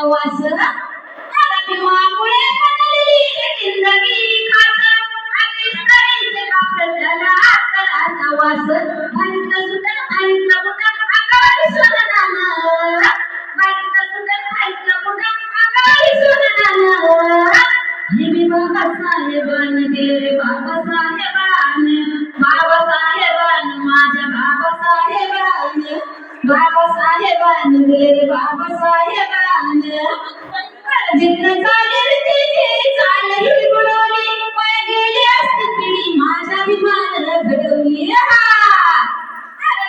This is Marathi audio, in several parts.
वास मामुळे बनलेली जिंदगी खात आधीच करायचे आपल्याला आकाराचा वास भांत सुटन भांत बुटन आकाळी सोनानं भांत सुटन भांत बुटन आकाळी सोनानं हे मी बाबासाहेबान दिले रे बाबासाहेबान माझ्या बाबासाहेबान दिले रे बाबासाहेबान जिथं चालेल तिथे चाल ही बुडवली पाय गेली असती पिढी माझ्या विमान घडवली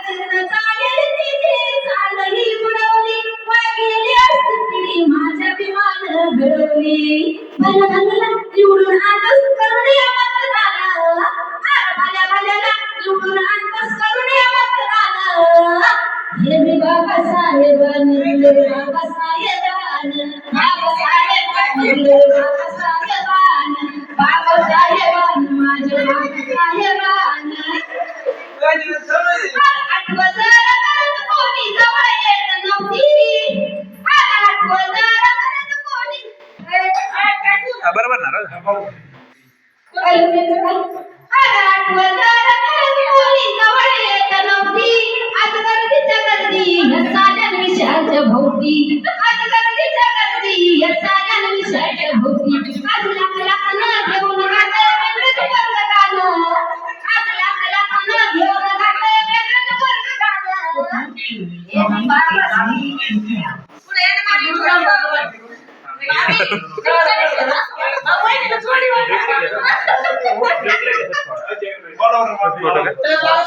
जिथं चालेल तिथे चाल ही बुडवली पाय गेली असती पिढी माझ्या विमान घडवली भल्या निवडून आणस करुणे मतदान भल्याला निवडून आणस करुणे मतदान हे मी बाबासाहेबान दिले बाबासाहेबान बाबासाहेबान माझ्या बाबासाहेबान आठवण जरा करत कोणी जवळ येत नव्हती आठवण जरा करत कोणी बरोबर ना आठवण जरा करत कोणी जवळ येत नव्हती आज गर्दीच्या गर्दी ह्या साऱ्या विषयाच्या भोवती आज गर्दीच्या गर्दी ह्या साऱ्या विषयाच्या भोवती आज लाख लाख न घेऊन गातं वेगळंच वर्ग गाणं आज लाख लाख न घेऊन गातं वेगळंच वर्ग गाणं हे बाबा पुढे बरोबर